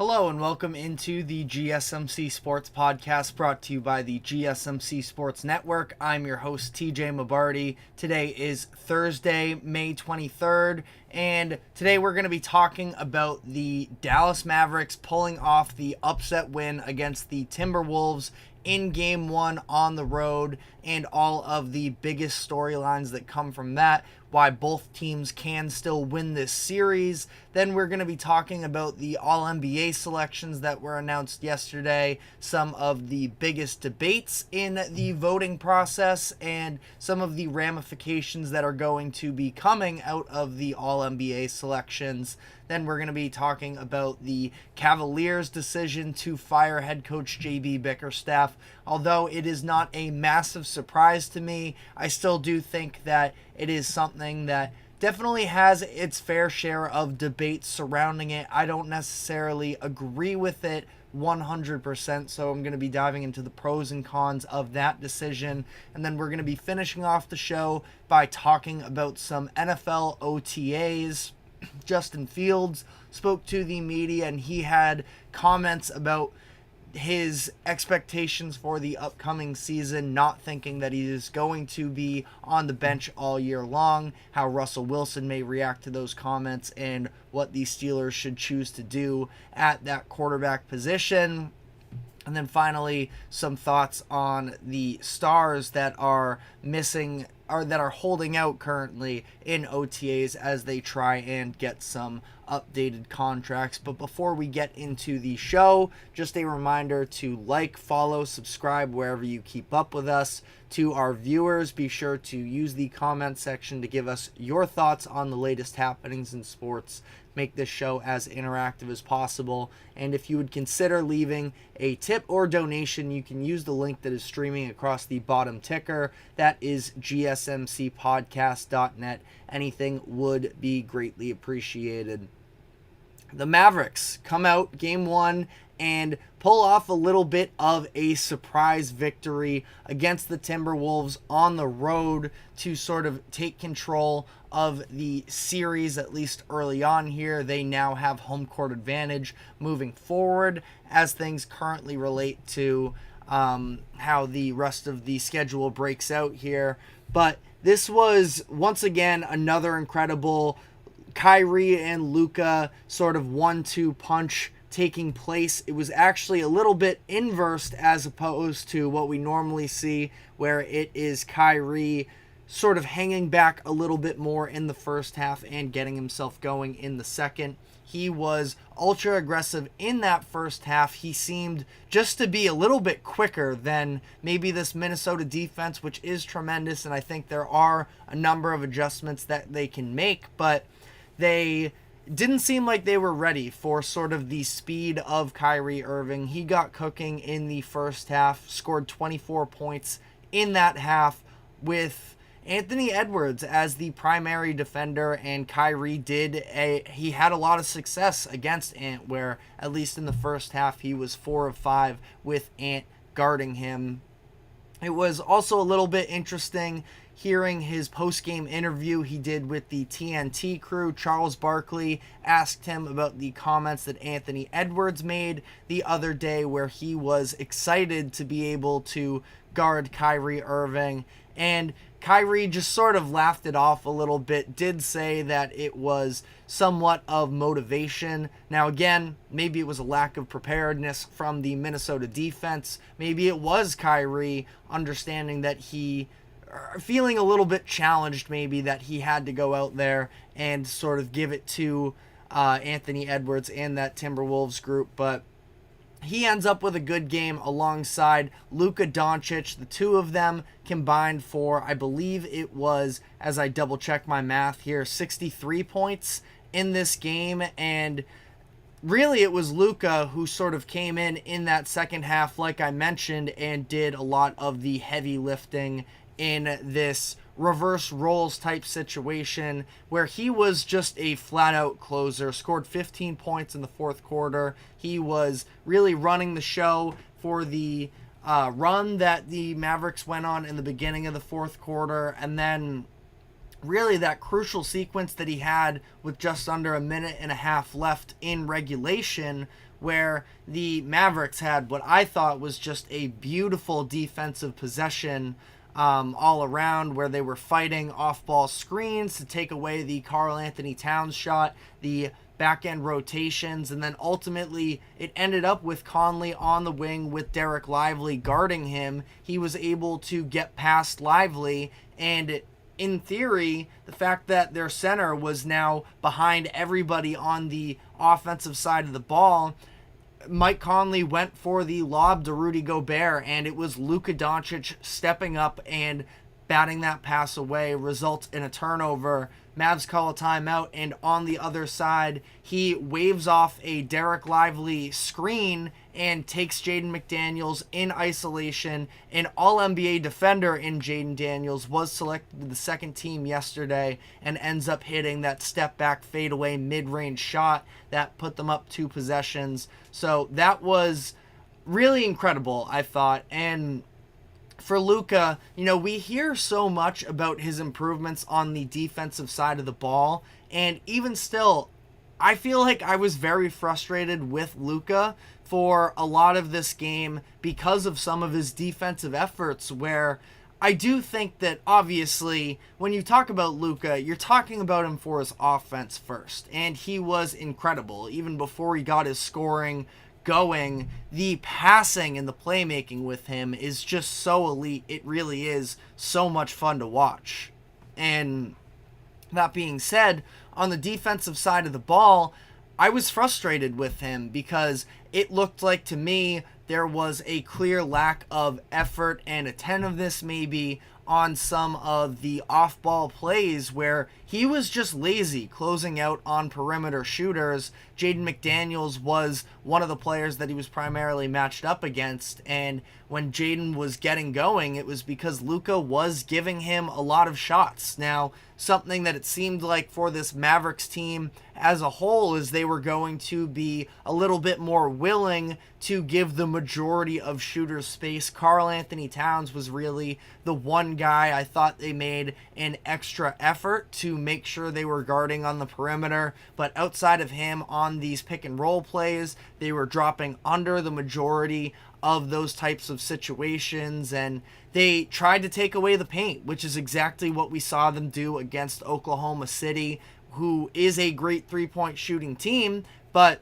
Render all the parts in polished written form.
Hello and welcome into the GSMC Sports Podcast brought to you by the GSMC Sports Network. I'm your host, TJ Mabarty. Today is Thursday, May 23rd, and today we're going to be talking about the Dallas Mavericks pulling off the upset win against the Timberwolves in Game 1 on the road and all of the biggest storylines that come from that, why both teams can still win this series. Then we're going to be talking about the All-NBA selections that were announced yesterday, some of the biggest debates in the voting process, and some of the ramifications that are going to be coming out of the All-NBA selections. Then we're going to be talking about the Cavaliers' decision to fire head coach JB Bickerstaff. Although it is not a massive surprise to me, I still do think that it is something that definitely has its fair share of debate surrounding it. I don't necessarily agree with it 100%, so I'm going to be diving into the pros and cons of that decision. And then we're going to be finishing off the show by talking about some NFL OTAs. Justin Fields spoke to the media and he had comments about his expectations for the upcoming season, not thinking that he is going to be on the bench all year long, how Russell Wilson may react to those comments, and what the Steelers should choose to do at that quarterback position. And then finally, some thoughts on the stars that are missing or that are holding out currently in OTAs as they try and get some updated contracts. But before we get into the show, just a reminder to like, follow, subscribe wherever you keep up with us. To our viewers, be sure to use the comment section to give us your thoughts on the latest happenings in sports. Make this show as interactive as possible. And if you would consider leaving a tip or donation, you can use the link that is streaming across the bottom ticker. That is gsmcpodcast.net. Anything would be greatly appreciated. The Mavericks come out Game 1 and pull off a little bit of a surprise victory against the Timberwolves on the road to sort of take control of the series, at least early on here. They now have home court advantage moving forward as things currently relate to how the rest of the schedule breaks out here. But this was, once again, another incredible Kyrie and Luka sort of 1-2 punch taking place. It was actually a little bit inversed as opposed to what we normally see, where it is Kyrie sort of hanging back a little bit more in the first half and getting himself going in the second. He was ultra aggressive in that first half. He seemed just to be a little bit quicker than maybe this Minnesota defense, which is tremendous, and I think there are a number of adjustments that they can make, but they didn't seem like they were ready for sort of the speed of Kyrie Irving. He got cooking in the first half, scored 24 points in that half with Anthony Edwards as the primary defender, and Kyrie he had a lot of success against Ant, where at least in the first half he was 4 of 5 with Ant guarding him. It was also a little bit interesting hearing his post-game interview he did with the TNT crew. Charles Barkley asked him about the comments that Anthony Edwards made the other day, where he was excited to be able to guard Kyrie Irving, and Kyrie just sort of laughed it off a little bit, did say that it was somewhat of motivation. Now again, maybe it was a lack of preparedness from the Minnesota defense. Maybe it was Kyrie understanding that feeling a little bit challenged, maybe, that he had to go out there and sort of give it to Anthony Edwards and that Timberwolves group. But he ends up with a good game alongside Luka Doncic. The two of them combined for, I believe it was, as I double check my math here, 63 points in this game. And really it was Luka who sort of came in that second half, like I mentioned, and did a lot of the heavy lifting in this reverse roles type situation, where he was just a flat out closer, scored 15 points in the fourth quarter. He was really running the show for the run that the Mavericks went on in the beginning of the fourth quarter, and then really that crucial sequence that he had with just under a minute and a half left in regulation, where the Mavericks had what I thought was just a beautiful defensive possession all around, where they were fighting off-ball screens to take away the Karl Anthony Towns shot, the back-end rotations, and then ultimately it ended up with Conley on the wing with Derek Lively guarding him. He was able to get past Lively, and in theory, the fact that their center was now behind everybody on the offensive side of the ball, Mike Conley went for the lob to Rudy Gobert, and it was Luka Doncic stepping up and batting that pass away, results in a turnover. Mavs call a timeout, and on the other side, he waves off a Derek Lively screen and takes Jaden McDaniels in isolation. An All-NBA defender in Jaden Daniels was selected to the second team yesterday and ends up hitting that step-back fadeaway mid-range shot that put them up 2 possessions. So that was really incredible, I thought. And for Luka, we hear so much about his improvements on the defensive side of the ball, and even still, I feel like I was very frustrated with Luka for a lot of this game because of some of his defensive efforts, where I do think that obviously when you talk about Luka, you're talking about him for his offense first, and he was incredible even before he got his scoring going. The passing and the playmaking with him is just so elite. It really is so much fun to watch. And that being said, on the defensive side of the ball, I was frustrated with him because it looked like to me there was a clear lack of effort and attentiveness maybe on some of the off-ball plays where he was just lazy closing out on perimeter shooters. Jaden McDaniels was one of the players that he was primarily matched up against, and when Jaden was getting going, it was because Luka was giving him a lot of shots. Now, something that it seemed like for this Mavericks team as a whole is they were going to be a little bit more willing to give the majority of shooters space. Karl Anthony Towns was really the one guy I thought they made an extra effort to make sure they were guarding on the perimeter, but outside of him on these pick and roll plays, they were dropping under the majority of those types of situations, and they tried to take away the paint, which is exactly what we saw them do against Oklahoma City, who is a great three-point shooting team, but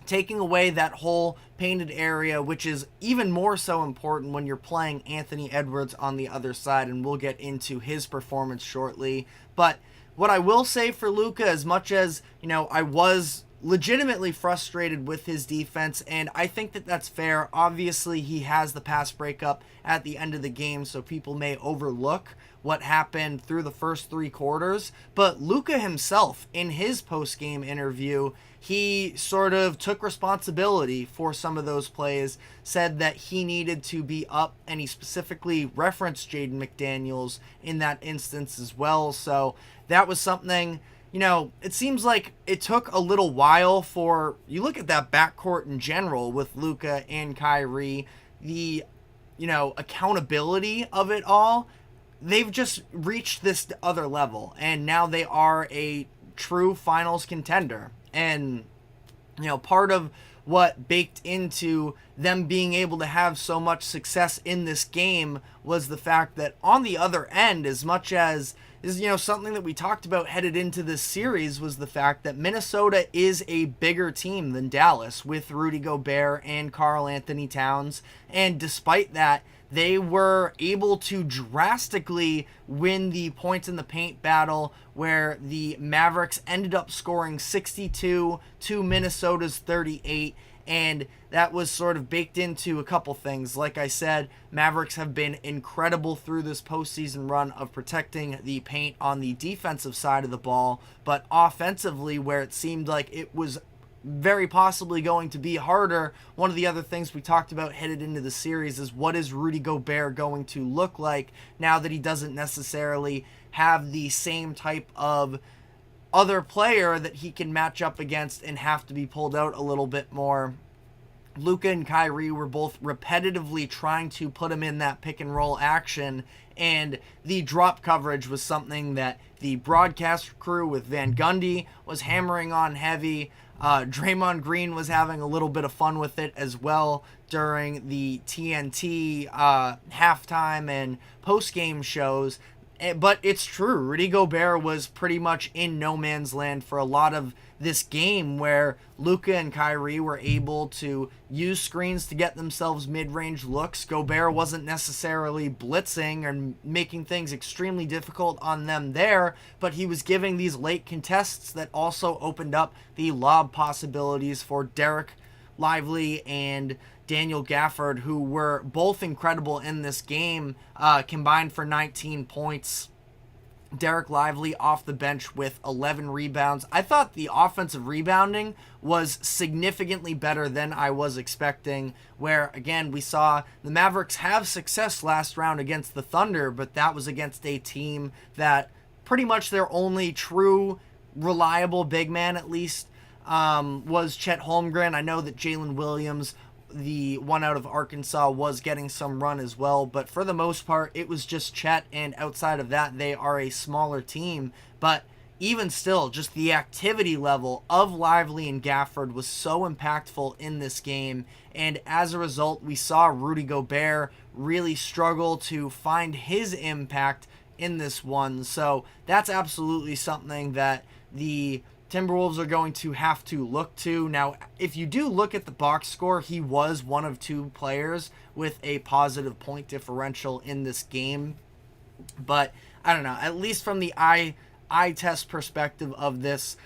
taking away that whole painted area, which is even more so important when you're playing Anthony Edwards on the other side, and we'll get into his performance shortly. But what I will say for Luka, as much as, I was legitimately frustrated with his defense, and I think that that's fair. Obviously, he has the pass breakup at the end of the game, so people may overlook what happened through the first 3 quarters. But Luka himself, in his post-game interview, he sort of took responsibility for some of those plays, said that he needed to be up, and he specifically referenced Jaden McDaniels in that instance as well. So that was something, it seems like it took a little while for, you look at that backcourt in general with Luka and Kyrie, the, accountability of it all, they've just reached this other level, and now they are a true finals contender. And, part of what baked into them being able to have so much success in this game was the fact that on the other end, as much as is, something that we talked about headed into this series, was the fact that Minnesota is a bigger team than Dallas with Rudy Gobert and Karl Anthony Towns. And despite that, they were able to drastically win the points in the paint battle, where the Mavericks ended up scoring 62 to Minnesota's 38. And that was sort of baked into a couple things. Like I said, Mavericks have been incredible through this postseason run of protecting the paint on the defensive side of the ball. But offensively, where it seemed like it was very possibly going to be harder, one of the other things we talked about headed into the series is what is Rudy Gobert going to look like now that he doesn't necessarily have the same type of other player that he can match up against and have to be pulled out a little bit more. Luka and Kyrie were both repetitively trying to put him in that pick and roll action, and the drop coverage was something that the broadcast crew with Van Gundy was hammering on heavy. Draymond Green was having a little bit of fun with it as well during the TNT halftime and post-game shows. But it's true, Rudy Gobert was pretty much in no man's land for a lot of this game, where Luka and Kyrie were able to use screens to get themselves mid-range looks. Gobert wasn't necessarily blitzing and making things extremely difficult on them there, but he was giving these late contests that also opened up the lob possibilities for Derek Lively and Daniel Gafford, who were both incredible in this game, combined for 19 points. Derek Lively off the bench with 11 rebounds. I thought the offensive rebounding was significantly better than I was expecting, where, again, we saw the Mavericks have success last round against the Thunder, but that was against a team that pretty much their only true reliable big man, at least, was Chet Holmgren. I know that Jalen Williams, the one out of Arkansas, was getting some run as well, but for the most part it was just Chet, and outside of that they are a smaller team. But even still, just the activity level of Lively and Gafford was so impactful in this game, and as a result we saw Rudy Gobert really struggle to find his impact in this one. So that's absolutely something that the Timberwolves are going to have to look to. Now, if you do look at the box score, he was one of two players with a positive point differential in this game. But I don't know, at least from the eye test perspective of this,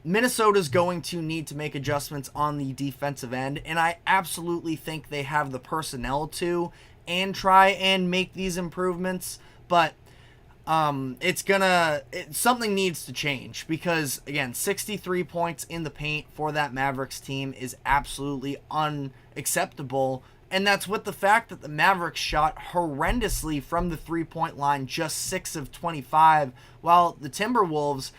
Minnesota's going to need to make adjustments on the defensive end, and I absolutely think they have the personnel to and try and make these improvements. But something needs to change, because again, 63 points in the paint for that Mavericks team is absolutely unacceptable. And that's with the fact that the Mavericks shot horrendously from the 3-point line, just 6 of 25, while the Timberwolves,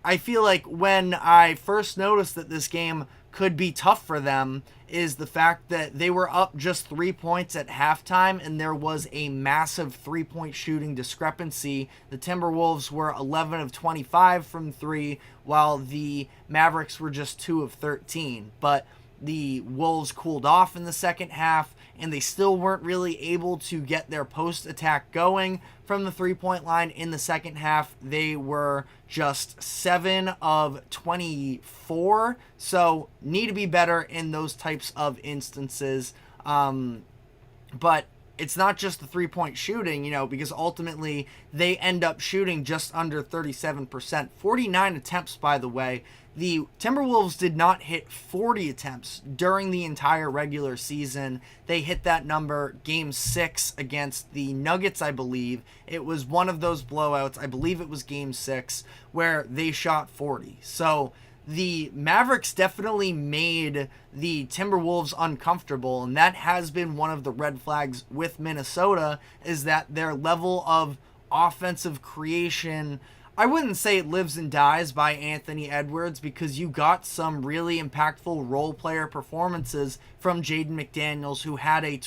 I feel like when I first noticed that this game could be tough for them, is the fact that they were up just 3 points at halftime, and there was a massive 3-point shooting discrepancy. The Timberwolves were 11 of 25 from 3, while the Mavericks were just 2 of 13. But the Wolves cooled off in the second half, and they still weren't really able to get their post attack going from the 3-point line in the second half. They were just 7 of 24, so need to be better in those types of instances. But it's not just the 3-point shooting, because ultimately they end up shooting just under 37%. 49 attempts, by the way. The Timberwolves did not hit 40 attempts during the entire regular season. They hit that number game 6 against the Nuggets, I believe. It was one of those blowouts. I believe it was game 6 where they shot 40. So the Mavericks definitely made the Timberwolves uncomfortable, and that has been one of the red flags with Minnesota, is that their level of offensive creation, I wouldn't say it lives and dies by Anthony Edwards, because you got some really impactful role player performances from Jaden McDaniels, who had a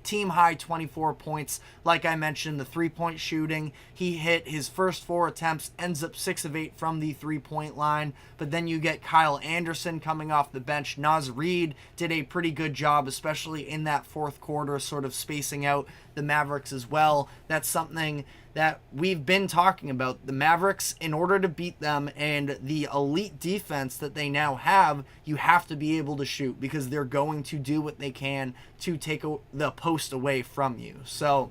team-high 24 points. Like I mentioned, the 3-point shooting, he hit his first 4 attempts, ends up 6 of 8 from the 3-point line. But then you get Kyle Anderson coming off the bench. Naz Reid did a pretty good job, especially in that fourth quarter, sort of spacing out the Mavericks as well. That's something that we've been talking about. The Mavericks, in order to beat them and the elite defense that they now have, you have to be able to shoot, because they're going to do what they can to take the post away from you. So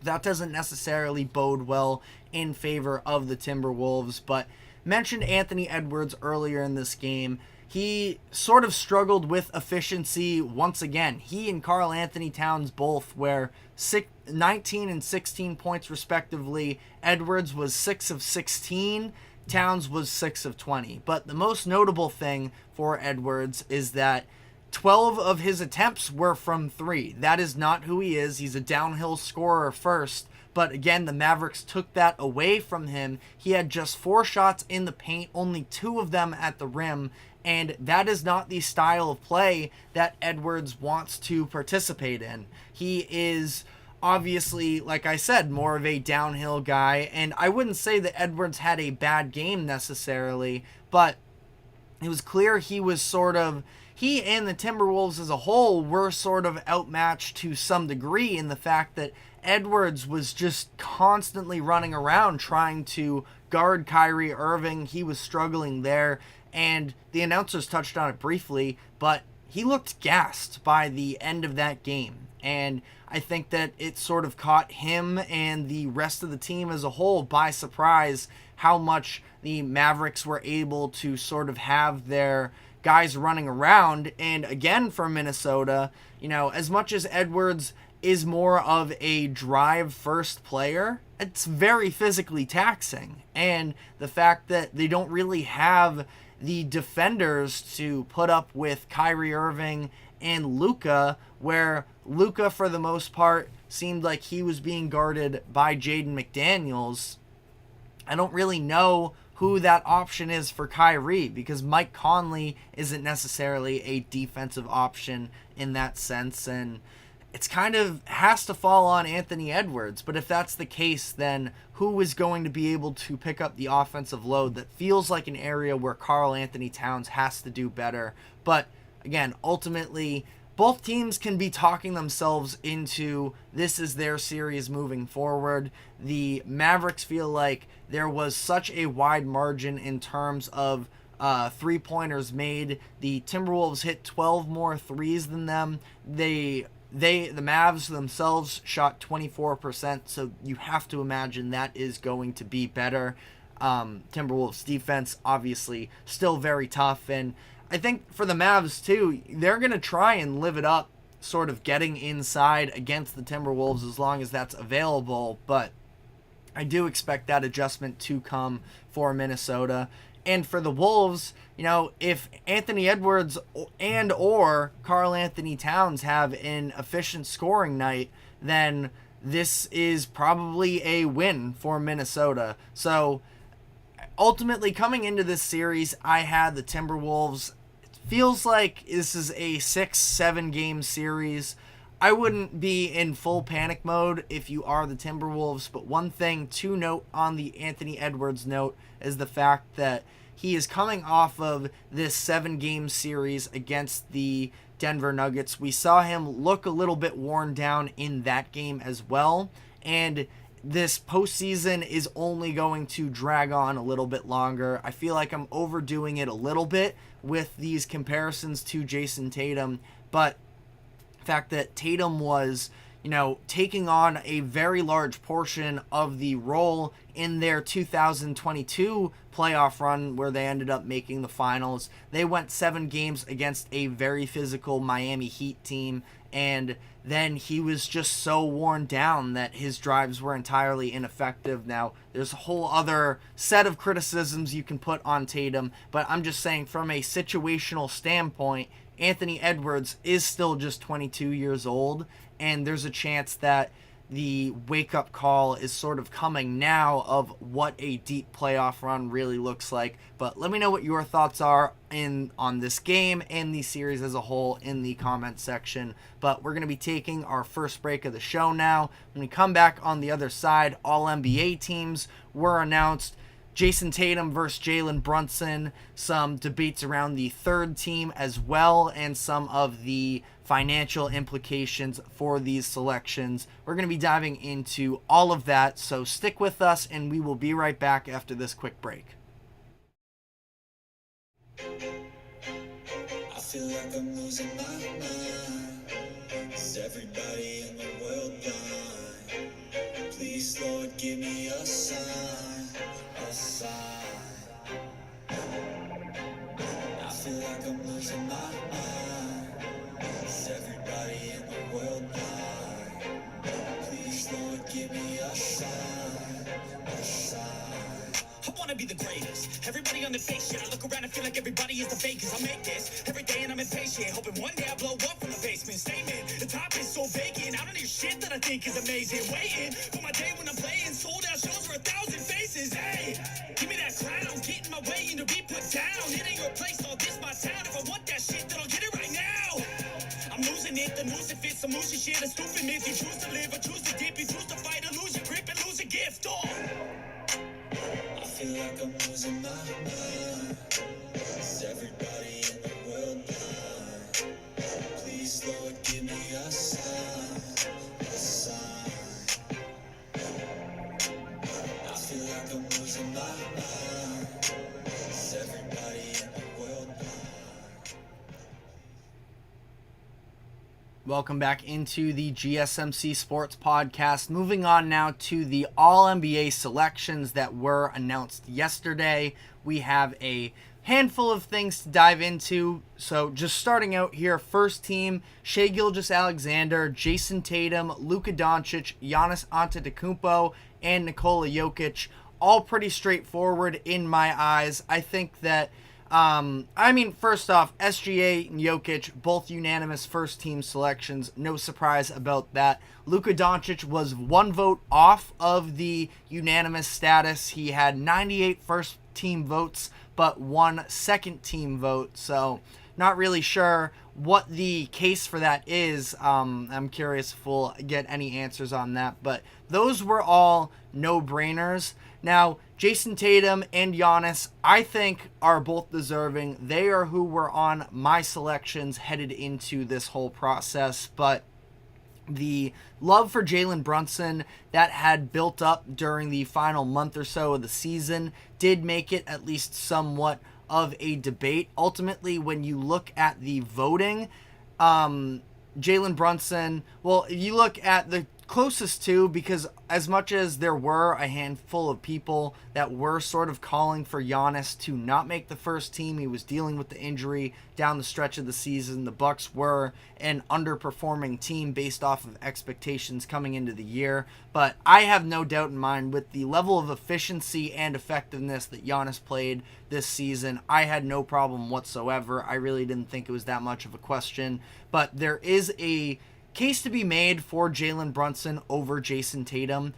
that doesn't necessarily bode well in favor of the Timberwolves. But mentioned Anthony Edwards earlier in this game. He sort of struggled with efficiency once again. He and Karl Anthony Towns both were 19 and 16 points respectively. Edwards was 6 of 16. Towns was 6 of 20. But the most notable thing for Edwards is that 12 of his attempts were from 3. That is not who he is. He's a downhill scorer first, But again, the Mavericks took that away from him. He had just 4 shots in the paint, only 2 of them at the rim, and that is not the style of play that Edwards wants to participate in. He is obviously, like I said, more of a downhill guy, and I wouldn't say that Edwards had a bad game necessarily, but it was clear he and the Timberwolves as a whole were sort of outmatched to some degree in the fact that Edwards was just constantly running around trying to guard Kyrie Irving. He was struggling there, and the announcers touched on it briefly, but he looked gassed by the end of that game. And I think that it sort of caught him and the rest of the team as a whole by surprise how much the Mavericks were able to sort of have their guys running around. And again, for Minnesota, as much as Edwards is more of a drive-first player, it's very physically taxing. And the fact that they don't really have the defenders to put up with Kyrie Irving and Luka, where Luka, for the most part, seemed like he was being guarded by Jaden McDaniels. I don't really know who that option is for Kyrie, because Mike Conley isn't necessarily a defensive option in that sense, and it's kind of has to fall on Anthony Edwards. But if that's the case, then who is going to be able to pick up the offensive load? That feels like an area where Karl Anthony Towns has to do better. But again, ultimately, both teams can be talking themselves into this is their series moving forward. The Mavericks feel like there was such a wide margin in terms of three-pointers made. The Timberwolves hit 12 more threes than them. The Mavs themselves shot 24%, so you have to imagine that is going to be better. Timberwolves defense, obviously, still very tough, and I think for the Mavs, too, they're going to try and live it up, sort of getting inside against the Timberwolves as long as that's available, but I do expect that adjustment to come for Minnesota. And for the Wolves, if Anthony Edwards and or Karl Anthony Towns have an efficient scoring night, then this is probably a win for Minnesota. So ultimately, coming into this series, I had the Timberwolves. It feels like this is a 6-7 game series. I wouldn't be in full panic mode if you are the Timberwolves, but one thing to note on the Anthony Edwards note is the fact that he is coming off of this 7-game series against the Denver Nuggets. We saw him look a little bit worn down in that game as well, and this postseason is only going to drag on a little bit longer. I feel like I'm overdoing it a little bit with these comparisons to Jason Tatum, but the fact that Tatum was, taking on a very large portion of the role in their 2022 playoff run where they ended up making the finals. They went 7 games against a very physical Miami Heat team, and then he was just so worn down that his drives were entirely ineffective. Now, there's a whole other set of criticisms you can put on Tatum, but I'm just saying from a situational standpoint, Anthony Edwards is still just 22 years old, and there's a chance that the wake-up call is sort of coming now of what a deep playoff run really looks like. But let me know what your thoughts are on this game and the series as a whole in the comment section. But we're going to be taking our first break of the show now. When we come back on the other side, all NBA teams were announced. Jason Tatum versus Jalen Brunson, some debates around the third team as well, and some of the financial implications for these selections. We're going to be diving into all of that, so stick with us, and we will be right back after this quick break. I feel like I'm losing my mind. Is everybody in the world blind? Please, Lord, give me a sign, a sign. I feel like I'm losing my mind. Is everybody in the world blind? Please, Lord, give me a sign, a sign. I wanna be the greatest. Everybody on the fake shit. I look around and feel like everybody is the fakest. I make this every day and I'm impatient. Hoping one day I blow up from the basement. Statement, the top is so vacant. I don't hear shit that I think is amazing. Waiting for my day when I'm some losing shit. A stupid myth. You choose to live or choose to dip. You choose to fight or lose your grip and lose a gift. Oh. I feel like I'm losing my mind. Is everybody in the world blind? Please, Lord, give me a sign, a sign. I feel like I'm losing my mind. Is everybody in the world blind? Welcome back into the GSMC Sports Podcast. Moving on now to the All-NBA selections that were announced yesterday. We have a handful of things to dive into. So just starting out here, first team, Shai Gilgeous-Alexander, Jason Tatum, Luka Doncic, Giannis Antetokounmpo, and Nikola Jokic. All pretty straightforward in my eyes. I think that first off, SGA and Jokic, both unanimous first-team selections. No surprise about that. Luka Doncic was one vote off of the unanimous status. He had 98 first-team votes, but one second-team vote. So, not really sure what the case for that is. I'm curious if we'll get any answers on that. But those were all no-brainers. Now, Jason Tatum and Giannis, I think, are both deserving. They are who were on my selections headed into this whole process. But the love for Jalen Brunson that had built up during the final month or so of the season did make it at least somewhat of a debate. Ultimately, when you look at the voting, Jalen Brunson, well, you look at the closest to, because as much as there were a handful of people that were sort of calling for Giannis to not make the first team, he was dealing with the injury down the stretch of the season. The Bucks were an underperforming team based off of expectations coming into the year, but I have no doubt in mind with the level of efficiency and effectiveness that Giannis played this season, I had no problem whatsoever. I really didn't think it was that much of a question, but there is a case to be made for Jalen Brunson over Jason Tatum.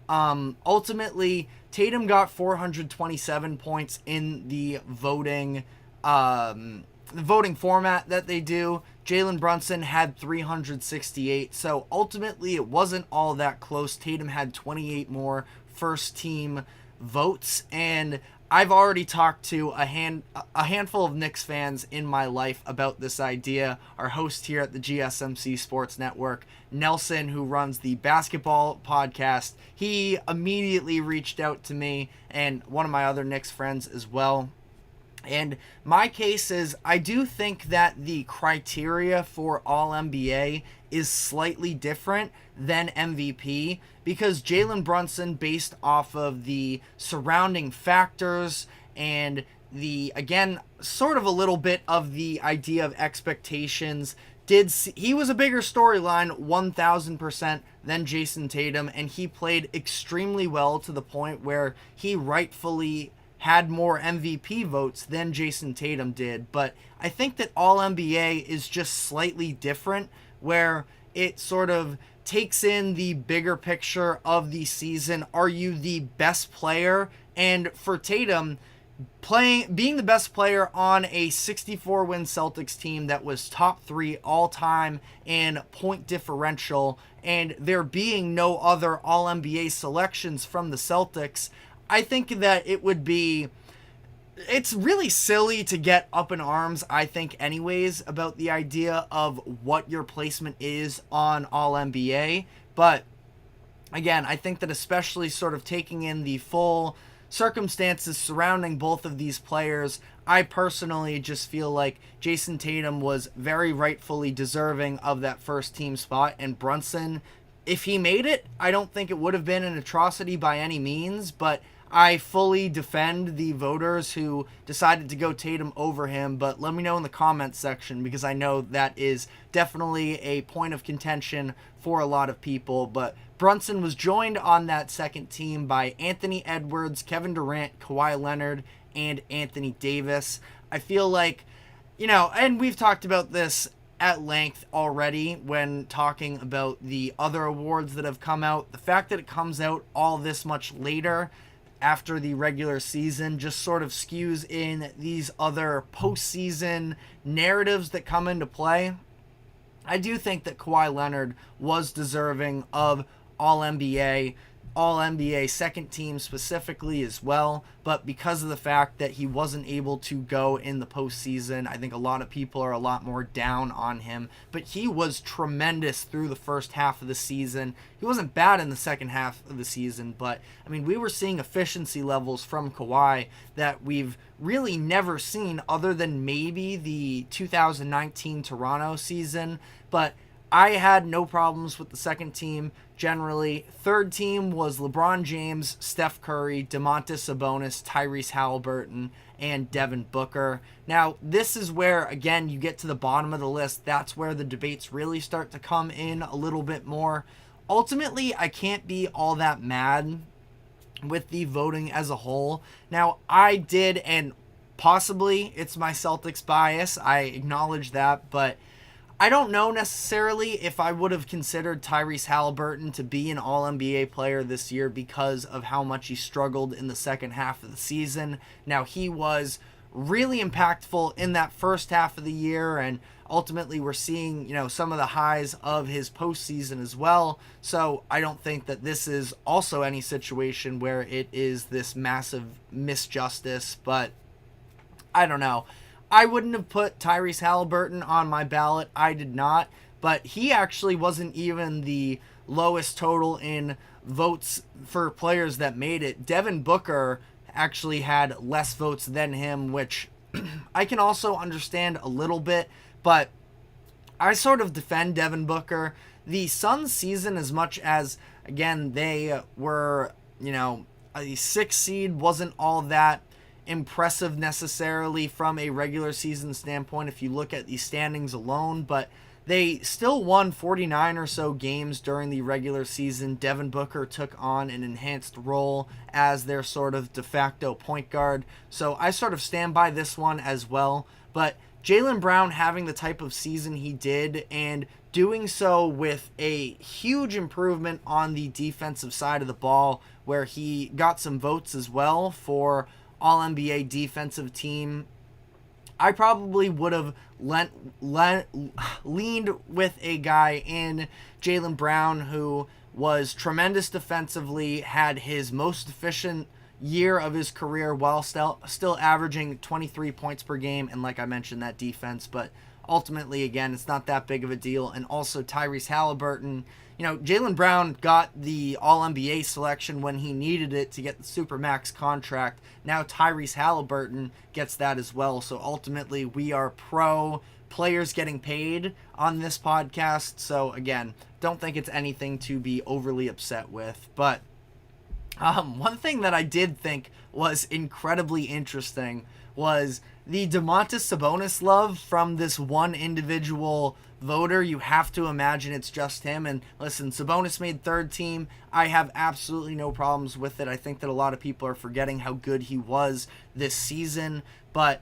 Ultimately, Tatum got 427 points in the voting format that they do. Jalen Brunson had 368. So ultimately, it wasn't all that close. Tatum had 28 more first team votes, and I've already talked to a handful of Knicks fans in my life about this idea. Our host here at the GSMC Sports Network, Nelson, who runs the basketball podcast, he immediately reached out to me and one of my other Knicks friends as well. And my case is, I do think that the criteria for All-NBA is slightly different than MVP, because Jalen Brunson, based off of the surrounding factors and the, again, sort of a little bit of the idea of expectations, he was a bigger storyline 1000% than Jason Tatum, and he played extremely well to the point where he rightfully had more MVP votes than Jason Tatum did. But I think that All-NBA is just slightly different, where it sort of takes in the bigger picture of the season. Are you the best player? And for Tatum, being the best player on a 64-win Celtics team that was top 3 all-time in point differential, and there being no other All-NBA selections from the Celtics, I think that it's really silly to get up in arms, I think, anyways, about the idea of what your placement is on All-NBA. But, again, I think that especially sort of taking in the full circumstances surrounding both of these players, I personally just feel like Jason Tatum was very rightfully deserving of that first team spot, and Brunson, if he made it, I don't think it would have been an atrocity by any means, but I fully defend the voters who decided to go Tatum over him. But let me know in the comments section, because I know that is definitely a point of contention for a lot of people. But Brunson was joined on that second team by Anthony Edwards, Kevin Durant, Kawhi Leonard, and Anthony Davis. I feel like, and we've talked about this at length already when talking about the other awards that have come out. The fact that it comes out all this much later after the regular season just sort of skews in these other postseason narratives that come into play. I do think that Kawhi Leonard was deserving of All NBA second team specifically as well, but because of the fact that he wasn't able to go in the postseason, I think a lot of people are a lot more down on him. But he was tremendous through the first half of the season. He wasn't bad in the second half of the season, but I mean, we were seeing efficiency levels from Kawhi that we've really never seen other than maybe the 2019 Toronto season. But I had no problems with the second team generally. Third team was LeBron James, Steph Curry, Domantas Sabonis, Tyrese Halliburton, and Devin Booker. Now, this is where, again, you get to the bottom of the list. That's where the debates really start to come in a little bit more. Ultimately, I can't be all that mad with the voting as a whole. Now, I did, and possibly it's my Celtics bias. I acknowledge that, but I don't know necessarily if I would have considered Tyrese Halliburton to be an All-NBA player this year because of how much he struggled in the second half of the season. Now, he was really impactful in that first half of the year, and ultimately we're seeing, some of the highs of his postseason as well. So I don't think that this is also any situation where it is this massive misjustice, but I don't know. I wouldn't have put Tyrese Halliburton on my ballot. I did not. But he actually wasn't even the lowest total in votes for players that made it. Devin Booker actually had less votes than him, which I can also understand a little bit. But I sort of defend Devin Booker. The Suns season, as much as, again, they were, a 6 seed, wasn't all that impressive necessarily from a regular season standpoint if you look at the standings alone, but they still won 49 or so games during the regular season. Devin Booker took on an enhanced role as their sort of de facto point guard, so I sort of stand by this one as well. But Jaylen Brown having the type of season he did and doing so with a huge improvement on the defensive side of the ball, where he got some votes as well for All-NBA defensive team, I probably would have leaned with a guy in Jaylen Brown who was tremendous defensively, had his most efficient year of his career while still averaging 23 points per game, and like I mentioned, that defense. But ultimately, again, it's not that big of a deal. And also Tyrese Halliburton, Jaylen Brown got the All-NBA selection when he needed it to get the Supermax contract. Now Tyrese Halliburton gets that as well. So ultimately, we are pro players getting paid on this podcast. So again, don't think it's anything to be overly upset with. But one thing that I did think was incredibly interesting was the Domantas Sabonis love from this one individual voter. You have to imagine it's just him. And listen, Sabonis made third team. I have absolutely no problems with it. I think that a lot of people are forgetting how good he was this season. But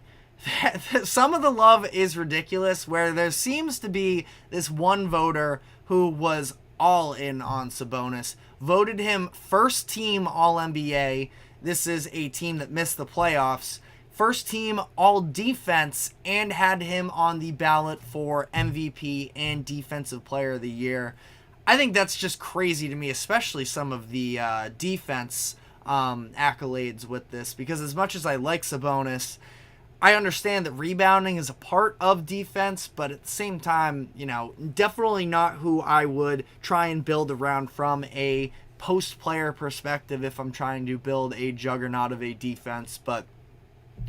some of the love is ridiculous, where there seems to be this one voter who was all in on Sabonis, voted him first team All-NBA. This is a team that missed the playoffs. First team all defense, and had him on the ballot for MVP and Defensive Player of the Year. I think that's just crazy to me, especially some of the defense accolades with this, because as much as I like Sabonis, I understand that rebounding is a part of defense, but at the same time, definitely not who I would try and build around from a post-player perspective if I'm trying to build a juggernaut of a defense. But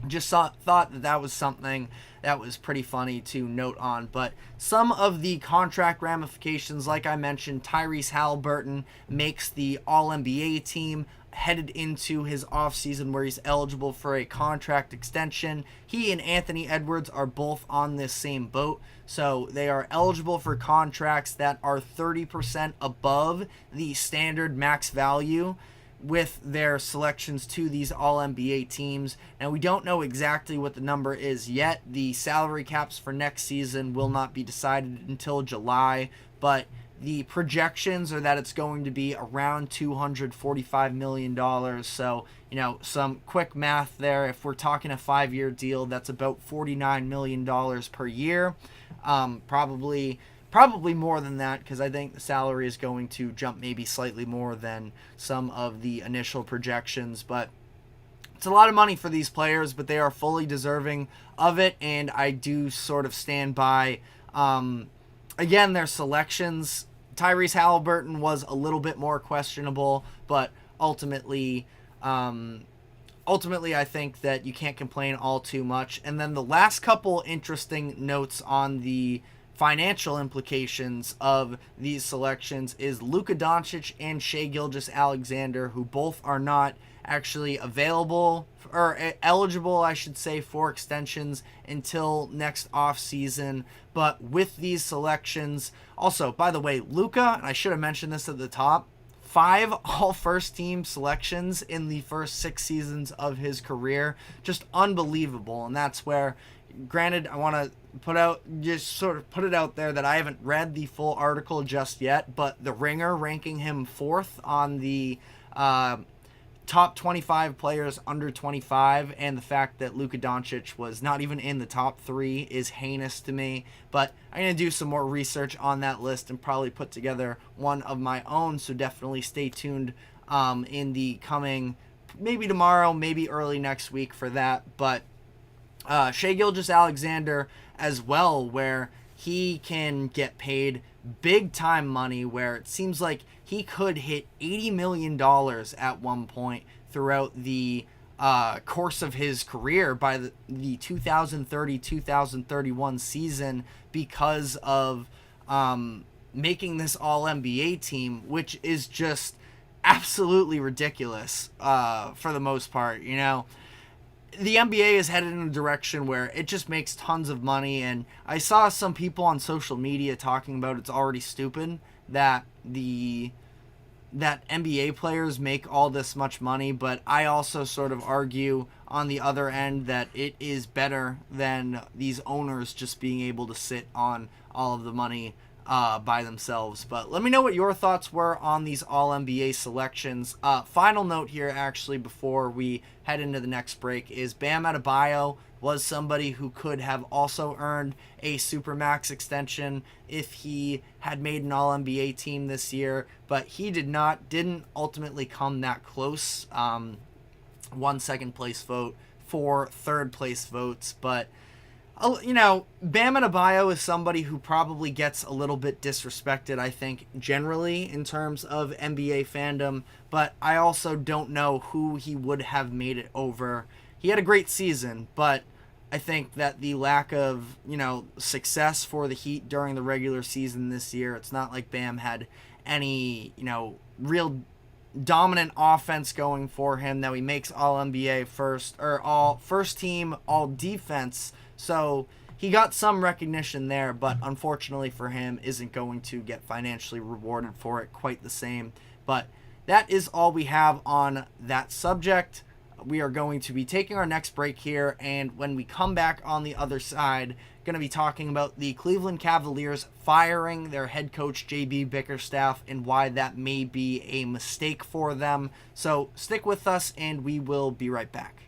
just thought that was something that was pretty funny to note on. But some of the contract ramifications, like I mentioned, Tyrese Halliburton makes the All-NBA team, headed into his offseason where he's eligible for a contract extension. He and Anthony Edwards are both on this same boat, so they are eligible for contracts that are 30% above the standard max value with their selections to these All-NBA teams. Now, we don't know exactly what the number is yet. The salary caps for next season will not be decided until July, but the projections are that it's going to be around $245 million. So, some quick math there. If we're talking a 5-year deal, that's about $49 million per year. Probably probably more than that, because I think the salary is going to jump maybe slightly more than some of the initial projections. But it's a lot of money for these players, but they are fully deserving of it, and I do sort of stand by, again, their selections. Tyrese Halliburton was a little bit more questionable, but ultimately, I think that you can't complain all too much. And then the last couple interesting notes on the financial implications of these selections is Luka Doncic and Shai Gilgeous-Alexander, who both are not actually available or eligible, I should say, for extensions until next offseason. But with these selections, also, by the way, Luka, and I should have mentioned this at the top, 5 all-first team selections in the first 6 seasons of his career. Just unbelievable. And that's where, granted, I want to put it out there that I haven't read the full article just yet, but The Ringer ranking him 4th on the top 25 players under 25, and the fact that Luka Doncic was not even in the top 3 is heinous to me. But I'm going to do some more research on that list and probably put together one of my own, so definitely stay tuned in the coming, maybe tomorrow, maybe early next week for that. But Shai Gilgeous-Alexander as well, where he can get paid big time money, where it seems like he could hit $80 million at one point throughout the course of his career by the 2030-2031 season, because of making this All-NBA team, which is just absolutely ridiculous for the most part. You know, the NBA is headed in a direction where it just makes tons of money, and I saw some people on social media talking about it's already stupid that NBA players make all this much money, but I also sort of argue on the other end that it is better than these owners just being able to sit on all of the money by themselves. But let me know what your thoughts were on these All-NBA selections. Final note here, actually, before we head into the next break, is Bam Adebayo was somebody who could have also earned a Supermax extension if he had made an All-NBA team this year, but he didn't ultimately come that close. 1 second place vote, 4 third place votes, but you know, Bam Adebayo is somebody who probably gets a little bit disrespected, I think, generally in terms of NBA fandom, but I also don't know who he would have made it over. He had a great season, but I think that the lack of, success for the Heat during the regular season this year, it's not like Bam had any, real dominant offense going for him, that he makes All-NBA first, or all first team, all defense. So he got some recognition there, but unfortunately for him, isn't going to get financially rewarded for it quite the same. But that is all we have on that subject. We are going to be taking our next break here, and when we come back on the other side, going to be talking about the Cleveland Cavaliers firing their head coach JB Bickerstaff and why that may be a mistake for them. So stick with us, and we will be right back.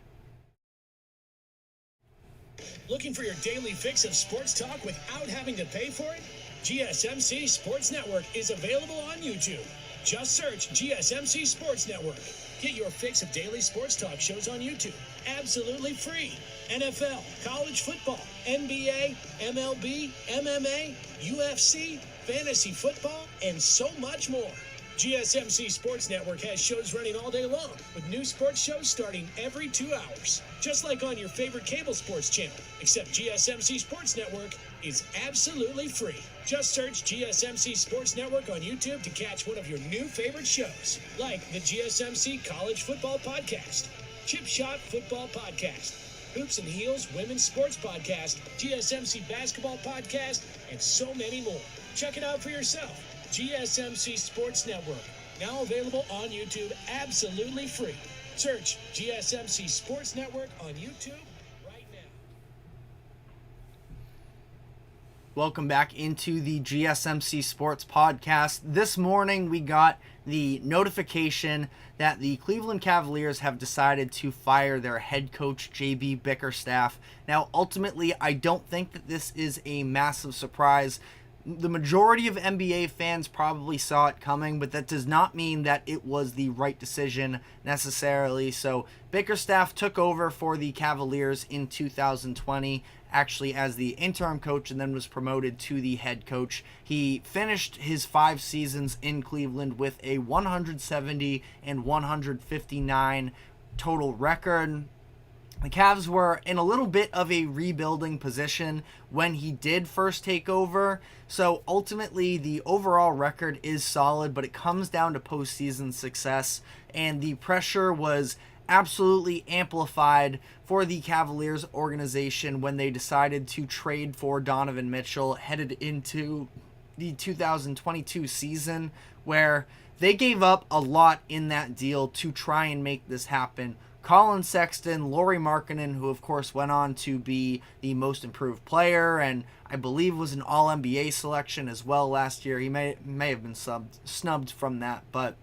Looking for your daily fix of sports talk without having to pay for it? GSMC Sports Network is available on YouTube. Just search GSMC Sports Network. Get your fix of daily sports talk shows on YouTube, absolutely free. NFL, college football, NBA, MLB, MMA, UFC, fantasy football, and so much more. GSMC Sports Network has shows running all day long, with new sports shows starting every 2 hours. Just like on your favorite cable sports channel, except GSMC Sports Network is absolutely free. Just search GSMC Sports Network on YouTube to catch one of your new favorite shows, like the GSMC College Football Podcast, Chip Shot Football Podcast, Hoops and Heels Women's Sports Podcast, GSMC Basketball Podcast, and so many more. Check it out for yourself. GSMC Sports Network, now available on YouTube absolutely free. Search GSMC Sports Network on YouTube right now. Welcome back into the GSMC Sports Podcast. This morning we got the notification that the Cleveland Cavaliers have decided to fire their head coach JB Bickerstaff. Now, ultimately, I don't think that this is a massive surprise. the majority of NBA fans probably saw it coming, but that does not mean that it was the right decision necessarily. So Bickerstaff took over for the Cavaliers in 2020, actually as the interim coach, and then was promoted to the head coach. He finished his 5 seasons in Cleveland with a 170 and 159 total record. The Cavs were in a little bit of a rebuilding position when he did first take over. So ultimately, the overall record is solid, but it comes down to postseason success. And the pressure was absolutely amplified for the Cavaliers organization when they decided to trade for Donovan Mitchell headed into the 2022 season, where they gave up a lot in that deal to try and make this happen. Colin Sexton, Lauri Markkanen, who of course went on to be the most improved player and I believe was an All-NBA selection as well last year. He may have been snubbed from that, but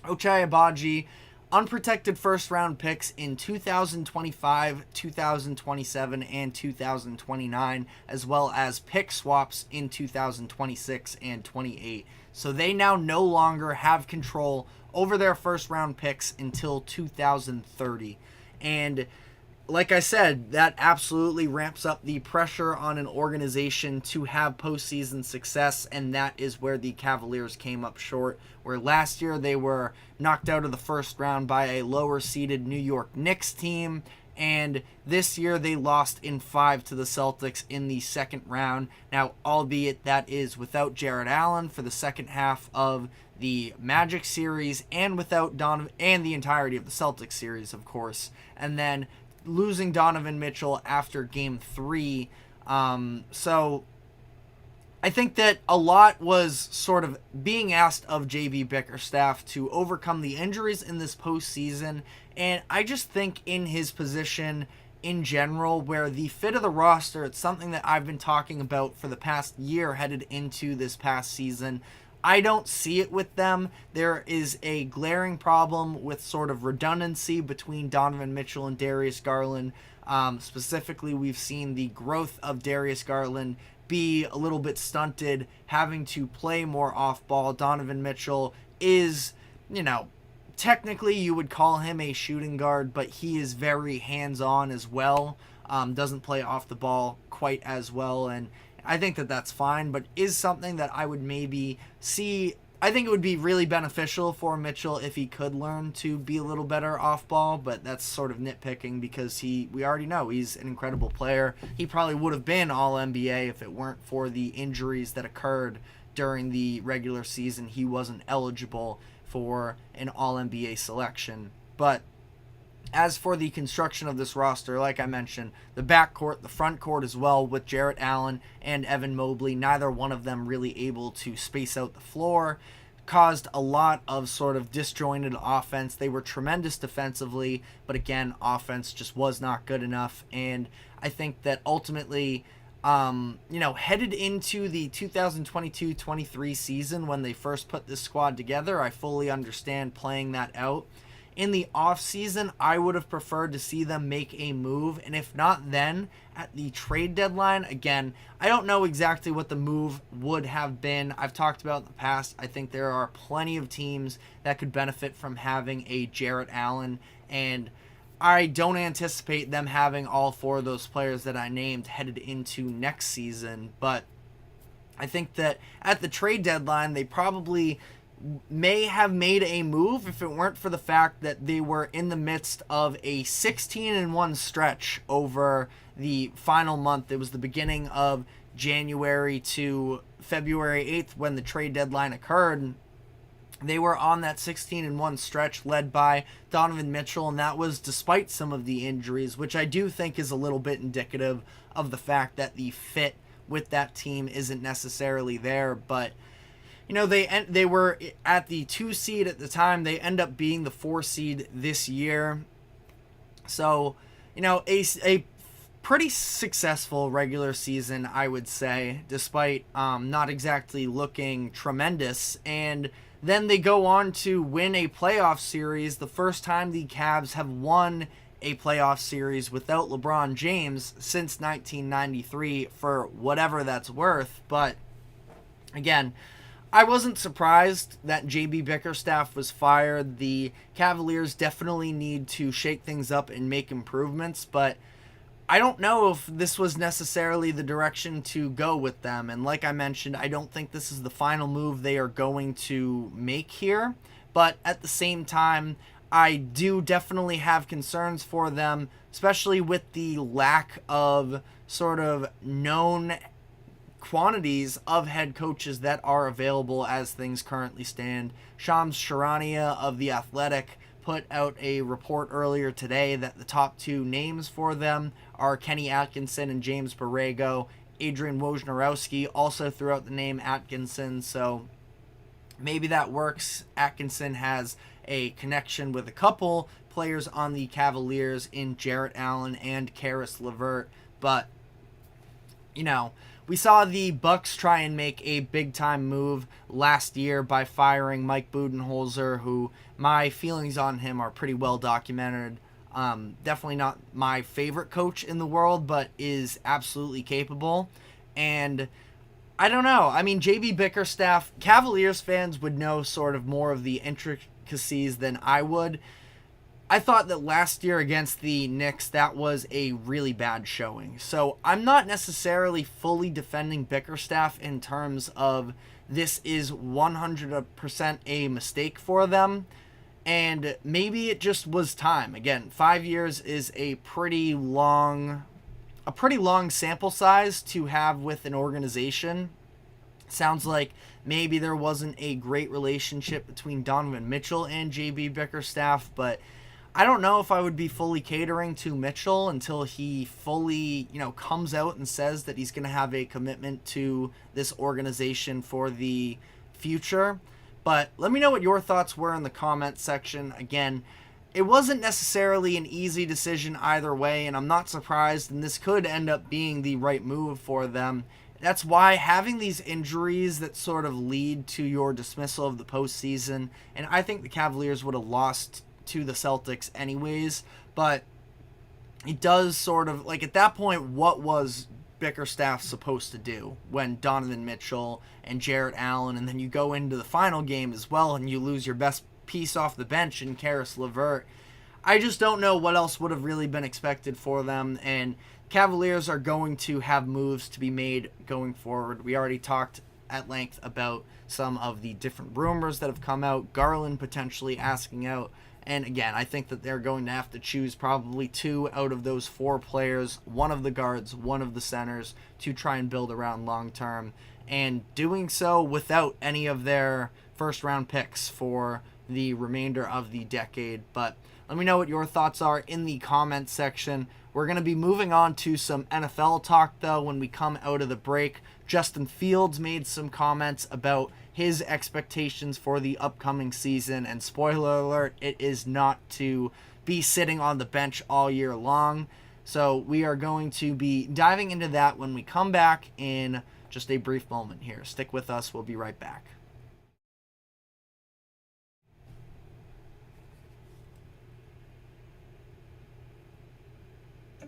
Ochai Agbaji, unprotected first-round picks in 2025, 2027, and 2029, as well as pick swaps in 2026 and 28. So they now no longer have control over their first-round picks until 2030. And like I said, that absolutely ramps up the pressure on an organization to have postseason success, and that is where the Cavaliers came up short, where last year they were knocked out of the first round by a lower-seeded New York Knicks team, and this year they lost in 5 to the Celtics in the second round. Now, albeit that is without Jarrett Allen for the second half of the Magic series, and without Donovan, and the entirety of the Celtics series, of course, and then losing Donovan Mitchell after Game 3. So I think that a lot was sort of being asked of JB Bickerstaff to overcome the injuries in this postseason, and I just think in his position in general, where the fit of the roster, it's something that I've been talking about for the past year headed into this past season. I don't see it with them. There is a glaring problem with sort of redundancy between Donovan Mitchell and Darius Garland. Specifically, we've seen the growth of Darius Garland be a little bit stunted, having to play more off ball. Donovan Mitchell is, technically you would call him a shooting guard, but he is very hands-on as well. Doesn't play off the ball quite as well, and I think that that's fine, but is something that I would maybe see. I think it would be really beneficial for Mitchell if he could learn to be a little better off ball, but that's sort of nitpicking because we already know he's an incredible player. He probably would have been All-NBA if it weren't for the injuries that occurred during the regular season. He wasn't eligible for an All-NBA selection. But as for the construction of this roster, like I mentioned, the backcourt, the front court as well, with Jarrett Allen and Evan Mobley, neither one of them really able to space out the floor, caused a lot of sort of disjointed offense. They were tremendous defensively, but again, offense just was not good enough. And I think that ultimately, headed into the 2022-23 season when they first put this squad together, I fully understand playing that out. In the offseason, I would have preferred to see them make a move, and if not then, at the trade deadline, again, I don't know exactly what the move would have been. I've talked about in the past, I think there are plenty of teams that could benefit from having a Jarrett Allen, and I don't anticipate them having all 4 of those players that I named headed into next season, but I think that at the trade deadline, they probably may have made a move if it weren't for the fact that they were in the midst of a 16-1 stretch over the final month. It was the beginning of January to February 8th when the trade deadline occurred. They were on that 16-1 stretch led by Donovan Mitchell, and that was despite some of the injuries, which I do think is a little bit indicative of the fact that the fit with that team isn't necessarily there. But they were at the 2 seed at the time. They end up being the 4 seed this year. So, a pretty successful regular season, I would say, despite not exactly looking tremendous. And then they go on to win a playoff series, the first time the Cavs have won a playoff series without LeBron James since 1993, for whatever that's worth. But Again, I wasn't surprised that JB Bickerstaff was fired. The Cavaliers definitely need to shake things up and make improvements, but I don't know if this was necessarily the direction to go with them. And like I mentioned, I don't think this is the final move they are going to make here. But at the same time, I do definitely have concerns for them, especially with the lack of sort of known quantities of head coaches that are available as things currently stand. Shams Charania of The Athletic put out a report earlier today that the top two names for them are Kenny Atkinson and James Borrego. Adrian Wojnarowski also threw out the name Atkinson, so maybe that works. Atkinson has a connection with a couple players on the Cavaliers in Jarrett Allen and Karis LeVert, but we saw the Bucks try and make a big-time move last year by firing Mike Budenholzer, who my feelings on him are pretty well documented. Definitely not my favorite coach in the world, but is absolutely capable. And I don't know. I mean, JB Bickerstaff, Cavaliers fans would know sort of more of the intricacies than I would. I thought that last year against the Knicks, that was a really bad showing. So I'm not necessarily fully defending Bickerstaff in terms of this is 100% a mistake for them. And maybe it just was time. Again, 5 years is a pretty long sample size to have with an organization. Sounds like maybe there wasn't a great relationship between Donovan Mitchell and JB Bickerstaff, but I don't know if I would be fully catering to Mitchell until he fully, comes out and says that he's going to have a commitment to this organization for the future. But let me know what your thoughts were in the comment section. Again, it wasn't necessarily an easy decision either way, and I'm not surprised, and this could end up being the right move for them. That's why having these injuries that sort of lead to your dismissal of the postseason, and I think the Cavaliers would have lost to the Celtics anyways, but it does sort of, at that point, what was Bickerstaff supposed to do when Donovan Mitchell and Jarrett Allen, and then you go into the final game as well and you lose your best piece off the bench in Karis LeVert? I just don't know what else would have really been expected for them, and Cavaliers are going to have moves to be made going forward. We already talked at length about some of the different rumors that have come out, Garland potentially asking out. And again, I think that they're going to have to choose probably 2 out of those 4 players, one of the guards, one of the centers, to try and build around long term. And doing so without any of their first round picks for the remainder of the decade. But let me know what your thoughts are in the comments section. We're going to be moving on to some NFL talk, though, when we come out of the break. Justin Fields made some comments about his expectations for the upcoming season, and spoiler alert, it is not to be sitting on the bench all year long. So we are going to be diving into that when we come back in just a brief moment here. Stick with us. We'll be right back.